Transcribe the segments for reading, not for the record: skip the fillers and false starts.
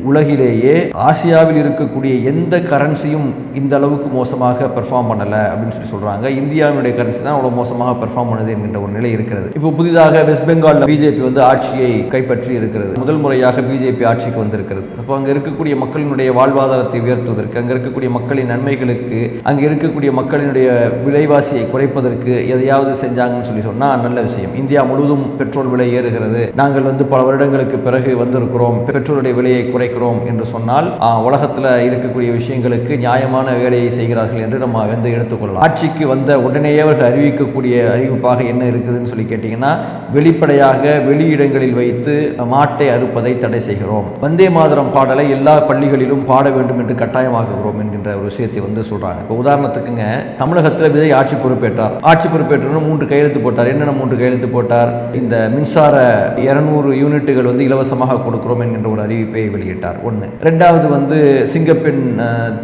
உலகிலேயே ஆசியாவில் இருக்கக்கூடிய எந்த கரன்சியும் இந்த அளவுக்கு மோசமாக பெர்ஃபார்ம் பண்ணலை அப்படின்னு சொல்கிறாங்க. இந்தியாவினுடைய கரன்சி தான் அவ்வளோ மோசமாக பெர்ஃபார்ம் பண்ணுது என்கின்ற ஒரு நிலை இருக்கிறது. இப்போ புதிதாக வெஸ்ட் பெங்காலில் பிஜேபி ஆட்சியை கைப்பற்றி இருக்கிறது. முதல் முறையாக பிஜேபி ஆட்சிக்கு வந்திருக்கிறது. அப்போ அங்கே இருக்கக்கூடிய மக்களினுடைய வாழ்வாதாரத்தை உயர்த்துவதற்கு, அங்கே இருக்கக்கூடிய மக்களின் நன்மைகளுக்கு, அங்கே இருக்கக்கூடிய மக்களினுடைய விலைவாசியை குறைப்பதற்கு எதையாவது செஞ்சாங்கன்னு சொன்னால் நல்ல விஷயம். இந்தியா முழுவதும் பெட்ரோல் விலை ஏறுகிறது, நாங்கள் பல வருடங்களுக்கு பிறகு வந்திருக்கிறோம், பெட்ரோலுடைய விலையை குறைக்கிறோம் என்று சொன்னால் உலகத்தில் இருக்கக்கூடிய விஷயங்களுக்கு நியாயமான வேலையை செய்கிறார்கள் என்று நம்ம எடுத்துக்கொள்ளலாம். ஆட்சிக்கு வந்த உடனேயே அவர்கள் அறிவிக்கக்கூடிய அறிவிப்பாக என்ன இருக்குதுன்னு சொல்லி கேட்டீங்கன்னா, வெளிப்படையாக வெளியிடங்களில் வைத்து மாட்டை அறுப்பதை தடை செய்கிறோம், வந்தே மாதரம் பாடலை எல்லா பள்ளிகளிலும் பாட வேண்டும் என்று கட்டாயமாக்குகிறோம் என்கின்ற ஒரு விஷயத்தை சொல்றாங்க. இப்போ உதாரணத்துக்குங்க, தமிழகத்தில் விஜய் ஆட்சி பொறுப்பேற்றார். ஆட்சி பொறுப்பேற்று 3 கையெழுத்து போட்டார். என்னென்ன 3 கையெழுத்து போட்டார்? இந்த மின்சார 200 யூனிட்டுகள் இலவசமாக கொடுக்கிறோம் என்கின்ற ஒரு அறிவிப்பை வெளியிட்டார். ஒன்று. ரெண்டாவது சிங்கப்பெண்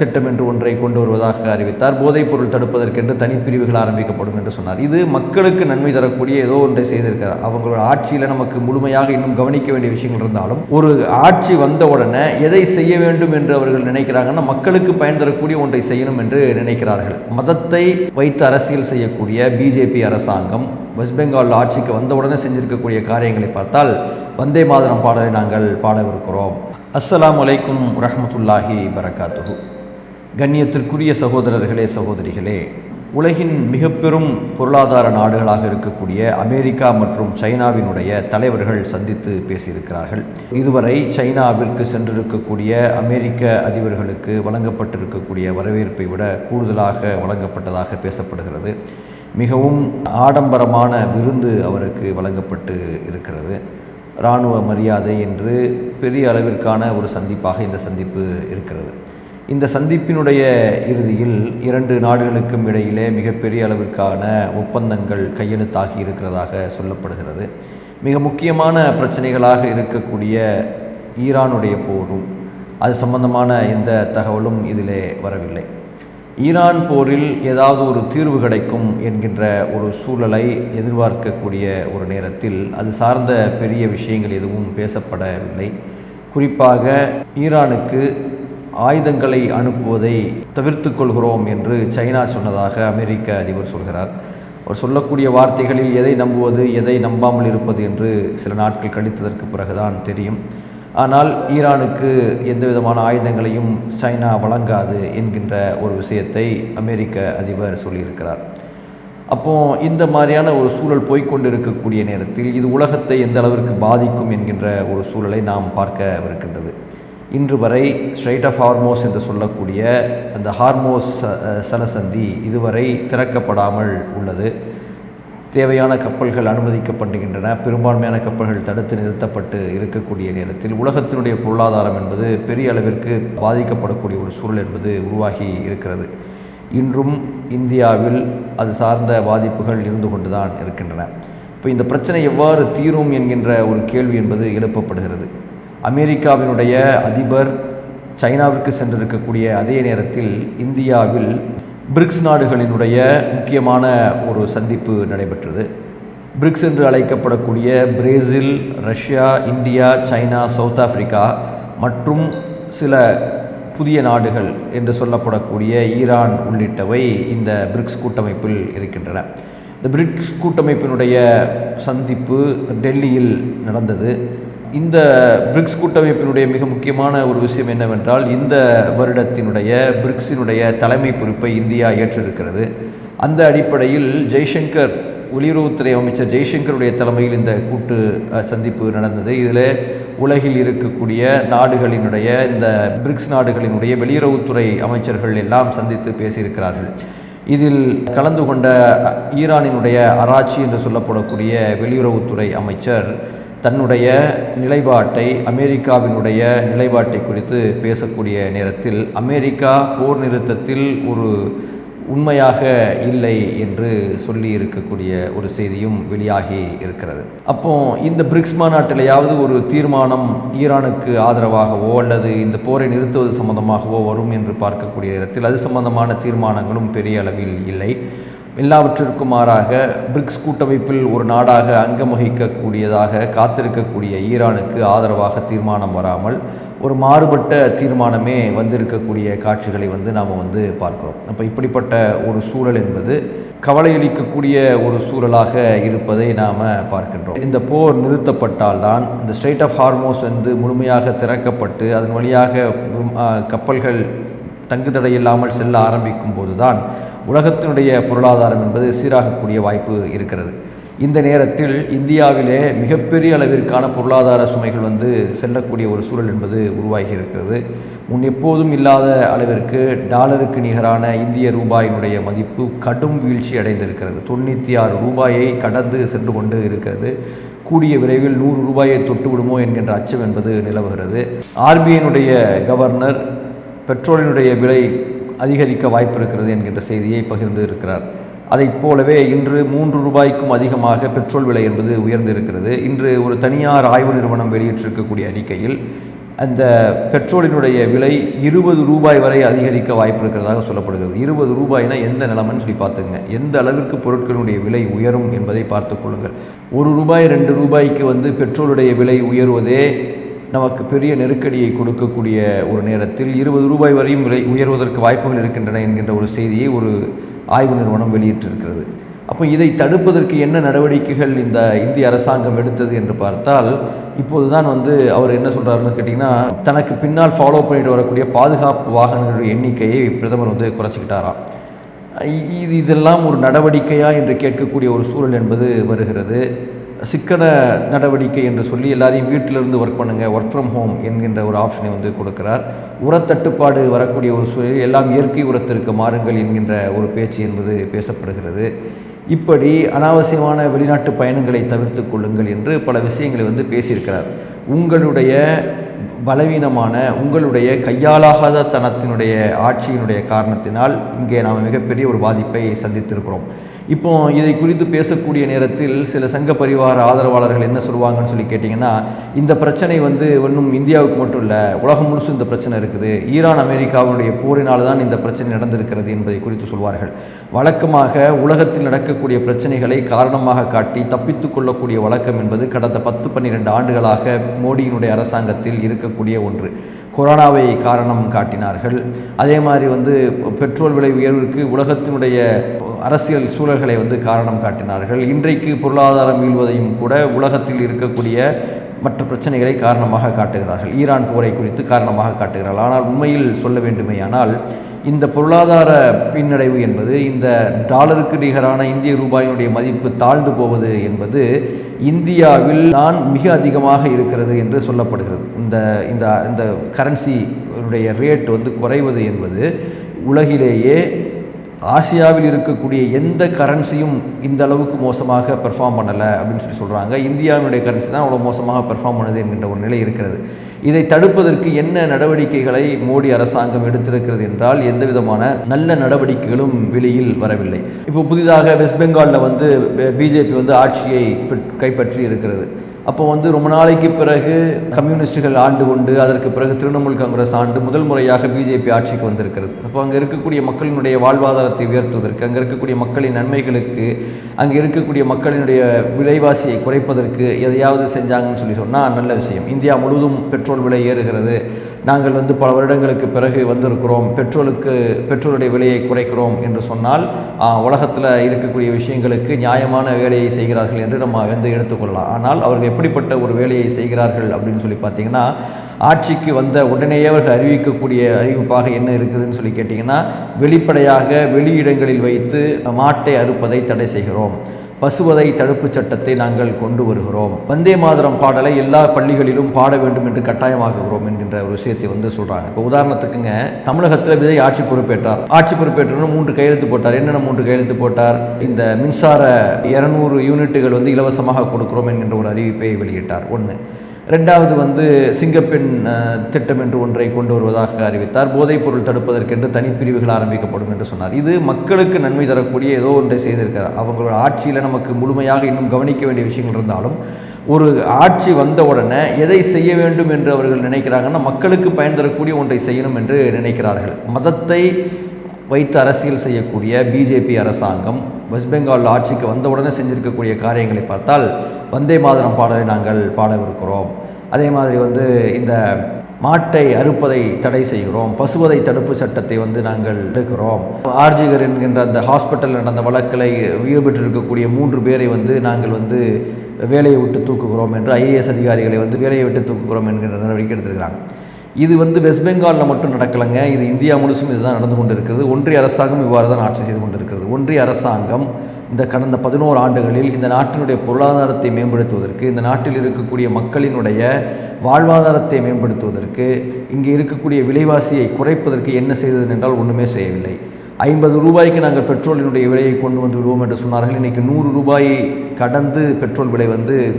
திட்டம் என்று ஒன்றை கொண்டு வருவதாக அறிவித்தார். போதைப் பொருள் தடுப்பதற்கென்று தனிப்பிரிவுகள் ஆரம்பிக்கப்படும் என்று சொன்னார். இது மக்களுக்கு நன்மை தரக்கூடிய ஏதோ ஒன்றை செய்திருக்கிறார். அவங்களோட ஆட்சியில் நமக்கு முழுமையாக இன்னும் கவனிக்க வேண்டிய விஷயங்கள் இருந்தாலும், ஒரு ஆட்சி வந்த உடனே எதை செய்ய வேண்டும் என்று அவர்கள் நினைக்கிறாங்கன்னா, மக்களுக்கு பயன் தரக்கூடிய ஒன்றை செய்யணும் என்று நினைக்கிறார்கள். மதத்தை வைத்து அரசியல் செய்யக்கூடிய பிஜேபி அரசாங்கம் வெஸ்ட் பெங்கால் ஆட்சிக்கு வந்தவுடனே செஞ்சிருக்கக்கூடிய காரியங்களை பார்த்தால், வந்தே மாதரம் பாடலை நாங்கள் பாடவிருக்கிறோம். அஸ்ஸலாமு அலைக்கும் ரஹ்மத்துல்லாஹி பரக்காத்துஹு. கண்ணியத்திற்குரிய சகோதரர்களே, சகோதரிகளே, உலகின் மிக பெரும் பொருளாதார நாடுகளாக இருக்கக்கூடிய அமெரிக்கா மற்றும் சைனாவினுடைய தலைவர்கள் சந்தித்து பேசியிருக்கிறார்கள். இதுவரை சைனாவிற்கு சென்றிருக்கக்கூடிய அமெரிக்க அதிபர்களுக்கு வழங்கப்பட்டிருக்கக்கூடிய வரவேற்பை விட கூடுதலாக வழங்கப்பட்டதாக பேசப்படுகிறது. மிகவும் ஆடம்பரமான விருந்து அவருக்கு வழங்கப்பட்டு இருக்கிறது. இராணுவ மரியாதை என்று பெரிய அளவிற்கான ஒரு சந்திப்பாக இந்த சந்திப்பு இருக்கிறது. இந்த சந்திப்பினுடைய இறுதியில் 2 நாடுகளுக்கும் இடையிலே மிகப்பெரிய அளவிற்கான ஒப்பந்தங்கள் கையெழுத்தாகி இருக்கிறதாக சொல்லப்படுகிறது. மிக முக்கியமான பிரச்சனைகளாக இருக்கக்கூடிய ஈரானுடைய போரும் அது சம்பந்தமான எந்த தகவலும் இதிலே வரவில்லை. ஈரான் போரில் ஏதாவது ஒரு தீர்வு கிடைக்கும் என்கின்ற ஒரு சூழலை எதிர்பார்க்கக்கூடிய ஒரு நேரத்தில் அது சார்ந்த பெரிய விஷயங்கள் எதுவும் பேசப்படவில்லை. குறிப்பாக ஈரானுக்கு ஆயுதங்களை அனுப்புவதை தவிர்த்து கொள்கிறோம் என்று சைனா சொன்னதாக அமெரிக்க அதிபர் சொல்கிறார். அவர் சொல்லக்கூடிய வார்த்தைகளில் எதை நம்புவது, எதை நம்பாமல் இருப்பது என்று சில நாட்கள் கழித்ததற்கு பிறகுதான் தெரியும். ஆனால் ஈரானுக்கு எந்த விதமான ஆயுதங்களையும் சைனா வழங்காது என்கின்ற ஒரு விஷயத்தை அமெரிக்க அதிபர் சொல்லியிருக்கிறார். அப்போது இந்த மாதிரியான ஒரு சூழல் போய்கொண்டிருக்கக்கூடிய நேரத்தில் இது உலகத்தை எந்த அளவிற்கு பாதிக்கும் என்கின்ற ஒரு சூழலை நாம் பார்க்கவிருக்கின்றது. இன்று வரை ஸ்ட்ரைட் ஆஃப் ஹார்மோஸ் என்று சொல்லக்கூடிய அந்த ஹார்மோஸ் சலசந்தி இதுவரை திறக்கப்படாமல் உள்ளது. தேவையான கப்பல்கள் அனுமதிக்கப்படுகின்றன. பெரும்பான்மையான கப்பல்கள் தடுத்து நிறுத்தப்பட்டு இருக்கக்கூடிய நேரத்தில் உலகத்தினுடைய பொருளாதாரம் என்பது பெரிய அளவிற்கு பாதிக்கப்படக்கூடிய ஒரு சூழல் என்பது உருவாகி இருக்கிறது. இன்றும் இந்தியாவில் அது சார்ந்த பாதிப்புகள் இருந்து கொண்டுதான் இருக்கின்றன. இப்போ இந்த பிரச்சனை எவ்வாறு தீரும் என்கின்ற ஒரு கேள்வி என்பது எழுப்பப்படுகிறது. அமெரிக்காவினுடைய அதிபர் சைனாவிற்கு சென்றிருக்கக்கூடிய அதே நேரத்தில் இந்தியாவில் பிரிக்ஸ் நாடுகளினுடைய முக்கியமான ஒரு சந்திப்பு நடைபெற்றது. பிரிக்ஸ் என்று அழைக்கப்படக்கூடிய Brazil, Russia, India, China, south Africa மற்றும் சில புதிய நாடுகள் என்று சொல்லப்படக்கூடிய ஈரான் உள்ளிட்டவை இந்த பிரிக்ஸ் கூட்டமைப்பில் இருக்கின்றன. இந்த பிரிக்ஸ் கூட்டமைப்பினுடைய சந்திப்பு டெல்லியில் நடந்தது. இந்த பிரிக்ஸ் கூட்டமைப்பினுடைய மிக முக்கியமான ஒரு விஷயம் என்னவென்றால், இந்த வருடத்தினுடைய பிரிக்ஸினுடைய தலைமை பொறுப்பை இந்தியா ஏற்றிருக்கிறது. அந்த அடிப்படையில் ஜெய்சங்கர், வெளியுறவுத்துறை அமைச்சர் ஜெய்சங்கருடைய தலைமையில் இந்த கூட்டு சந்திப்பு நடந்தது. இதில் உலகில் இருக்கக்கூடிய நாடுகளினுடைய, இந்த பிரிக்ஸ் நாடுகளினுடைய வெளியுறவுத்துறை அமைச்சர்கள் எல்லாம் சந்தித்து பேசியிருக்கிறார்கள். இதில் கலந்து கொண்ட ஈரானினுடைய அராச்சி என்று சொல்லப்படக்கூடிய வெளியுறவுத்துறை அமைச்சர் தன்னுடைய நிலைப்பாட்டை, அமெரிக்காவினுடைய நிலைப்பாட்டை குறித்து பேசக்கூடிய நேரத்தில் அமெரிக்கா போர் நிறுத்தத்தில் ஒரு உண்மையாக இல்லை என்று சொல்லி இருக்கக்கூடிய ஒரு செய்தியும் வெளியாகி இருக்கிறது. அப்போ இந்த பிரிக்ஸ் மாநாட்டிலேயாவது ஒரு தீர்மானம் ஈரானுக்கு ஆதரவாகவோ அல்லது இந்த போரை நிறுத்துவது சம்பந்தமாகவோ வரும் என்று பார்க்கக்கூடிய நேரத்தில் அது சம்பந்தமான தீர்மானங்களும் பெரிய அளவில் இல்லை. எல்லாவற்றிற்கும் மாறாக பிரிக்ஸ் கூட்டமைப்பில் ஒரு நாடாக அங்கம் வகிக்கக்கூடியதாக காத்திருக்கக்கூடிய ஈரானுக்கு ஆதரவாக தீர்மானம் வராமல் ஒரு மாறுபட்ட தீர்மானமே வந்திருக்கக்கூடிய காட்சிகளை நாம் பார்க்கிறோம். அப்போ இப்படிப்பட்ட ஒரு சூழல் என்பது கவலையளிக்கக்கூடிய ஒரு சூழலாக இருப்பதை நாம் பார்க்கின்றோம். இந்த போர் நிறுத்தப்பட்டால்தான் இந்த ஸ்ட்ரெய்ட் ஆஃப் ஹார்மோஸ் முழுமையாக திறக்கப்பட்டு அதன் வழியாக கப்பல்கள் தங்குதடை இல்லாமல் செல்ல ஆரம்பிக்கும் போதுதான் உலகத்தினுடைய பொருளாதாரம் என்பது சீராகக்கூடிய வாய்ப்பு இருக்கிறது. இந்த நேரத்தில் இந்தியாவிலே மிகப்பெரிய அளவிற்கான பொருளாதார சுமைகள் செல்லக்கூடிய ஒரு சூழல் என்பது உருவாகி இருக்கிறது. முன் எப்போதும் இல்லாத அளவிற்கு டாலருக்கு நிகரான இந்திய ரூபாயினுடைய மதிப்பு கடும் வீழ்ச்சி அடைந்திருக்கிறது. 96 ரூபாயை கடந்து சென்று கொண்டு இருக்கிறது. கூடிய விரைவில் 100 ரூபாயை தொட்டு விடுமோ என்கின்ற அச்சம் என்பது நிலவுகிறது. ஆர்பிஐனுடைய கவர்னர் பெட்ரோலினுடைய விலை அதிகரிக்க வாய்ப்பு இருக்கிறது என்கின்ற செய்தியை பகிர்ந்து இருக்கிறார். அதைப் போலவே இன்று 3 ரூபாய்க்கும் அதிகமாக பெட்ரோல் விலை என்பது உயர்ந்திருக்கிறது. இன்று ஒரு தனியார் ஆய்வு நிறுவனம் வெளியிட்டிருக்கக்கூடிய அறிக்கையில் அந்த பெட்ரோலினுடைய விலை 20 ரூபாய் வரை அதிகரிக்க வாய்ப்பு இருக்கிறதாக சொல்லப்படுகிறது. 20 ரூபாய்னா எந்த நிலைமைன்னு சொல்லி பார்த்துங்க. எந்த அளவிற்கு பொருட்களுடைய விலை உயரும் என்பதை பார்த்து கொள்ளுங்கள். 1 ரூபாய் 2 ரூபாய்க்கு பெட்ரோலுடைய விலை உயர்வதே நமக்கு பெரிய நெருக்கடியை கொடுக்கக்கூடிய ஒரு நேரத்தில் 20 ரூபாய் வரையும் விலை உயர்வதற்கு வாய்ப்புகள் இருக்கின்றன என்கின்ற ஒரு செய்தியை ஒரு ஆய்வு நிறுவனம் வெளியிட்டிருக்கிறது. அப்போ இதை தடுப்பதற்கு என்ன நடவடிக்கைகள் இந்த இந்திய அரசாங்கம் எடுத்தது என்று பார்த்தால், இப்போது தான் அவர் என்ன சொல்கிறாருன்னு கேட்டிங்கன்னா, தனக்கு பின்னால் ஃபாலோ பண்ணிட்டு வரக்கூடிய பாதுகாப்பு வாகனங்களுடைய எண்ணிக்கையை பிரதமர் குறைச்சிக்கிட்டாராம். இதெல்லாம் ஒரு நடவடிக்கையா என்று கேட்கக்கூடிய ஒரு சூழல் என்பது வருகிறது. சிக்கன நடவடிக்கை என்று சொல்லி எல்லாரையும் வீட்டிலிருந்து ஒர்க் பண்ணுங்கள், ஒர்க் ஃப்ரம் ஹோம் என்கின்ற ஒரு ஆப்ஷனை கொடுக்கிறார். உரத்தட்டுப்பாடு வரக்கூடிய ஒரு சூழலில் எல்லாம் இயற்கை உரத்திற்கு மாறுங்கள் என்கின்ற ஒரு பேச்சு என்பது பேசப்படுகிறது. இப்படி அனாவசியமான வெளிநாட்டு பயணங்களை தவிர்த்து கொள்ளுங்கள் என்று பல விஷயங்களை பேசியிருக்கிறார். உங்களுடைய பலவீனமான உங்களுடைய கையாளாகாத தனத்தினுடைய ஆட்சியினுடைய காரணத்தினால் இங்கே நாம் மிகப்பெரிய ஒரு பாதிப்பை சந்தித்திருக்கிறோம். இப்போ இதை குறித்து பேசக்கூடிய நேரத்தில் சில சங்க பரிவார ஆதரவாளர்கள் என்ன சொல்லுவாங்கன்னு சொல்லி கேட்டிங்கன்னா, இந்த பிரச்சனை ஒன்றும் இந்தியாவுக்கு மட்டும் இல்லை, உலகம் முழுசும் இந்த பிரச்சனை இருக்குது, ஈரான் அமெரிக்காவினுடைய போரினால் தான் இந்த பிரச்சனை நடந்திருக்கிறது என்பதை குறித்து சொல்வார்கள். வழக்கமாக உலகத்தில் நடக்கக்கூடிய பிரச்சனைகளை காரணமாக காட்டி தப்பித்து கொள்ளக்கூடிய வழக்கம் என்பது கடந்த 10-12 ஆண்டுகளாக மோடியினுடைய அரசாங்கத்தில் இருக்கக்கூடிய ஒன்று. கொரோனாவை காரணம் காட்டினார்கள். அதே மாதிரி பெட்ரோல் விலை உயர்வுக்கு உலகத்தினுடைய அரசியல் சூழல்களை காரணம் காட்டினார்கள். இன்றைக்கு பொருளாதாரம் வீழ்வதையும் கூட உலகத்தில் இருக்கக்கூடிய மற்ற பிரச்சனைகளை காரணமாக காட்டுகிறார்கள். ஈரான் போரை குறித்து காரணமாக காட்டுகிறார்கள். ஆனால் உண்மையில் சொல்ல வேண்டுமேயானால் இந்த பொருளாதார பின்னடைவு என்பது, இந்த டாலருக்கு நிகரான இந்திய ரூபாயினுடைய மதிப்பு தாழ்ந்து போவது என்பது இந்தியாவில் தான் மிக அதிகமாக இருக்கிறது என்று சொல்லப்படுகிறது. இந்த இந்த இந்த கரன்சியுடைய ரேட் குறைவது என்பது உலகிலேயே ஆசியாவில் இருக்கக்கூடிய எந்த கரன்சியும் இந்த அளவுக்கு மோசமாக பெர்ஃபார்ம் பண்ணலை அப்படின்னு சொல்லி சொல்கிறாங்க. இந்தியாவினுடைய கரன்சி தான் அவ்வளோ மோசமாக பெர்ஃபார்ம் பண்ணுது என்கின்ற ஒரு நிலை இருக்கிறது. இதை தடுப்பதற்கு என்ன நடவடிக்கைகளை மோடி அரசாங்கம் எடுத்திருக்கிறது என்றால் எந்த விதமான நல்ல நடவடிக்கைகளும் வெளியில் வரவில்லை. இப்போ புதிதாக வெஸ்ட் பெங்காலில் பிஜேபி ஆட்சியை கைப்பற்றி இருக்கிறது. அப்போ ரொம்ப நாளைக்கு பிறகு கம்யூனிஸ்டுகள் ஆண்டு கொண்டு அதற்கு பிறகு திரிணாமுல் காங்கிரஸ் ஆண்டு முதல் முறையாக பிஜேபி ஆட்சிக்கு வந்திருக்கிறது. அப்போ அங்கே இருக்கக்கூடிய மக்களினுடைய வாழ்வாதாரத்தை உயர்த்துவதற்கு, அங்கே இருக்கக்கூடிய மக்களின் நன்மைகளுக்கு, அங்கே இருக்கக்கூடிய மக்களினுடைய விலைவாசியை குறைப்பதற்கு எதையாவது செஞ்சாங்கன்னு சொன்னால் நல்ல விஷயம். இந்தியா முழுவதும் பெட்ரோல் விலை ஏறுகிறது, நாங்கள் பல வருடங்களுக்கு பிறகு வந்திருக்கிறோம், பெட்ரோலுடைய விலையை குறைக்கிறோம் என்று சொன்னால் உலகத்தில் இருக்கக்கூடிய விஷயங்களுக்கு நியாயமான வேலையை செய்கிறார்கள் என்று நம்ம எடுத்துக்கொள்ளலாம். ஆனால் அவர்கள் எப்படிப்பட்ட ஒரு வேலையை செய்கிறார்கள் அப்படின்னு சொல்லி பார்த்தீங்கன்னா, ஆட்சிக்கு வந்த உடனேயே அவர்கள் அறிவிக்கக்கூடிய அறிவிப்பாக என்ன இருக்குதுன்னு சொல்லி கேட்டிங்கன்னா, வெளிப்படையாக வெளியிடங்களில் வைத்து மாட்டை அறுப்பதை தடை செய்கிறோம், பசுவதை தடுப்பு சட்டத்தை நாங்கள் கொண்டு வருகிறோம், வந்தே மாதரம் பாடலை எல்லா பள்ளிகளிலும் பாட வேண்டும் என்று கட்டாயமாக்குகிறோம் என்கின்ற ஒரு விஷயத்தை சொல்கிறாங்க. இப்போ உதாரணத்துக்குங்க, தமிழகத்தில் விஜய் ஆட்சி பொறுப்பேற்றார். ஆட்சி பொறுப்பேற்றணும் 3 கையெழுத்து போட்டார். என்னென்ன 3 கையெழுத்து போட்டார்? இந்த மின்சார 200 யூனிட்டுகள் இலவசமாக கொடுக்கிறோம் என்கின்ற ஒரு அறிவிப்பை வெளியிட்டார். 1. 2வது சிங்கப்பெண் திட்டம் என்று ஒன்றை கொண்டு வருவதாக அறிவித்தார். போதைப் பொருள் தடுப்பதற்கென்று தனிப்பிரிவுகள் ஆரம்பிக்கப்படும் என்று சொன்னார். இது மக்களுக்கு நன்மை தரக்கூடிய ஏதோ ஒன்றை செய்திருக்கிறார். அவங்களோட ஆட்சியில் நமக்கு முழுமையாக இன்னும் கவனிக்க வேண்டிய விஷயங்கள் இருந்தாலும், ஒரு ஆட்சி வந்த உடனே எதை செய்ய வேண்டும் என்று அவர்கள் நினைக்கிறாங்கன்னா, மக்களுக்கு பயன் தரக்கூடிய ஒன்றை செய்யணும் என்று நினைக்கிறார்கள். மதத்தை வைத்து அரசியல் செய்யக்கூடிய பிஜேபி அரசாங்கம் வெஸ்ட் பெங்காலில் ஆட்சிக்கு வந்தவுடனே செஞ்சிருக்கக்கூடிய காரியங்களை பார்த்தால் வந்தே மாதரம் பாடலை நாங்கள் பாடவிருக்கிறோம். அதே மாதிரி இந்த மாட்டை அறுப்பதை தடை செய்கிறோம், பசுவதை தடுப்பு சட்டத்தை நாங்கள் எடுக்கிறோம். ஆர்ஜிகர் என்கின்ற அந்த ஹாஸ்பிட்டல் நடந்த வழக்கில் ஈடுபட்டிருக்கக்கூடிய 3 பேரை நாங்கள் வேலையை விட்டு தூக்குகிறோம் என்று ஐஏஎஸ் அதிகாரிகளை வேலையை விட்டு தூக்குகிறோம் என்கின்ற நடவடிக்கை எடுத்திருக்கிறாங்க. இது வெஸ்ட் பெங்காலில் மட்டும் நடக்கலைங்க, இது இந்தியா முழுசும் இதுதான் நடந்து கொண்டு இருக்கிறது. ஒன்றிய அரசாங்கம் இவ்வாறு தான் ஆட்சி செய்து கொண்டிருக்கிறது. ஒன்றிய அரசாங்கம் இந்த கடந்த 11 ஆண்டுகளில் இந்த நாட்டினுடைய பொருளாதாரத்தை மேம்படுத்துவதற்கு, இந்த நாட்டில் இருக்கக்கூடிய மக்களினுடைய வாழ்வாதாரத்தை மேம்படுத்துவதற்கு, இங்கே இருக்கக்கூடிய விலைவாசியை குறைப்பதற்கு என்ன செய்தது என்றால் ஒன்றுமே செய்யவில்லை. 50 ரூபாய்க்கு நாங்கள் பெட்ரோலினுடைய விலையை கொண்டு வந்து விடுவோம் என்று சொன்னார்கள். இன்றைக்கி 100 ரூபாயை கடந்து பெட்ரோல் விலை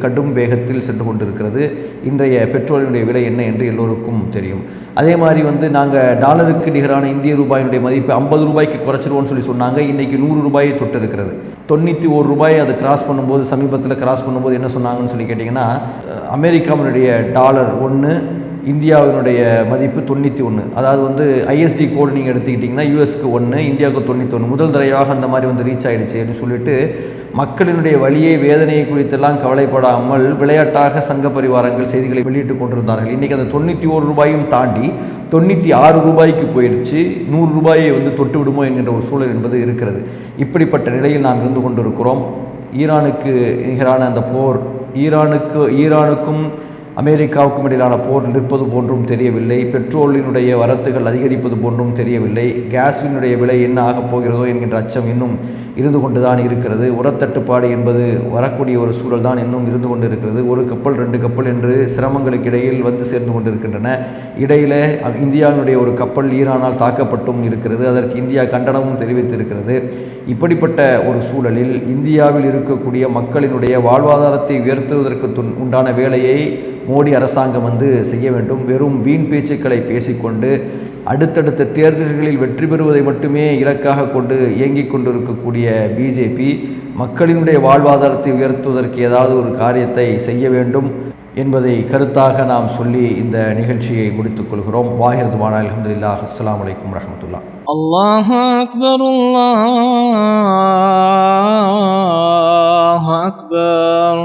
கடும் வேகத்தில் சென்று கொண்டிருக்கிறது. இன்றைய பெட்ரோலினுடைய விலை என்ன என்று எல்லோருக்கும் தெரியும். அதே மாதிரி நாங்கள் டாலருக்கு நிகரான இந்திய ரூபாயினுடைய மதிப்பு 50 ரூபாய்க்கு குறைச்சிருவோம்னு சொன்னாங்க. இன்றைக்கி 100 ரூபாயை தொட்டு இருக்கிறது. 91 ரூபாய் அது கிராஸ் பண்ணும்போது, சமீபத்தில் கிராஸ் பண்ணும்போது என்ன சொன்னாங்கன்னு கேட்டிங்கன்னா, அமெரிக்காவினுடைய டாலர் 1, இந்தியாவினுடைய மதிப்பு 91. அதாவது ஐஎஸ்டி கோடு நீங்கள் எடுத்துக்கிட்டிங்கன்னா யூஎஸ்க்கு 1, இந்தியாவுக்கு 91. முதல் தடவையாக அந்த மாதிரி ரீச் ஆகிடுச்சு அப்படின்னு சொல்லிட்டு மக்களினுடைய வலியை வேதனையை குறித்தெல்லாம் கவலைப்படாமல் விளையாட்டாக சங்க பரிவாரங்கள் செய்திகளை வெளியிட்டு கொண்டிருந்தார்கள். இன்றைக்கி அந்த 91 ரூபாயும் தாண்டி 96 ரூபாய்க்கு போயிடுச்சு. 100 ரூபாயை தொட்டு விடுமோ என்கின்ற ஒரு சூழல் என்பது இருக்கிறது. இப்படிப்பட்ட நிலையில் நாம் இருந்து கொண்டிருக்கிறோம். ஈரானுக்கு நிகரான அந்த போர், ஈரானுக்கும் அமெரிக்காவுக்கும் இடையிலான போர் நிற்பது போன்றும் தெரியவில்லை. பெட்ரோலினுடைய வரத்துகள் அதிகரிப்பது போன்றும் தெரியவில்லை. கேஸினுடைய விலை என்ன ஆகப் போகிறதோ என்கின்ற அச்சம் இன்னும் இருந்து கொண்டு தான் இருக்கிறது. உரத்தட்டுப்பாடு என்பது வரக்கூடிய ஒரு சூழல் தான் இன்னும் இருந்து கொண்டு இருக்கிறது. 1 கப்பல் 2 கப்பல் என்று சிரமங்களுக்கு இடையில் சேர்ந்து கொண்டிருக்கின்றன. இடையிலே இந்தியாவினுடைய ஒரு கப்பல் ஈரானால் தாக்கப்பட்டும் இருக்கிறது. அதற்கு இந்தியா கண்டனமும் தெரிவித்திருக்கிறது. இப்படிப்பட்ட ஒரு சூழலில் இந்தியாவில் இருக்கக்கூடிய மக்களினுடைய வாழ்வாதாரத்தை உயர்த்துவதற்கு உண்டான வேலையை மோடி அரசாங்கம் செய்ய வேண்டும். வெறும் வீண் பேச்சுக்களை பேசிக்கொண்டு அடுத்தடுத்த தேர்தல்களில் வெற்றி பெறுவதை மட்டுமே இலக்காக கொண்டு இயங்கிக் கொண்டிருக்கக்கூடிய பிஜேபி மக்களினுடைய வாழ்வாதாரத்தை உயர்த்துவதற்கு ஏதாவது ஒரு காரியத்தை செய்ய வேண்டும் என்பதை கருத்தாக நாம் சொல்லி இந்த நிகழ்ச்சியை முடித்துக் கொள்கிறோம். வாஹிர் துபானா அல்ஹம்துலில்லாஹ். அஸ்ஸலாமு அலைக்கும் வரஹ்மத்துல்லாஹ். அல்லாஹு அக்பர், அல்லாஹு அக்பர்.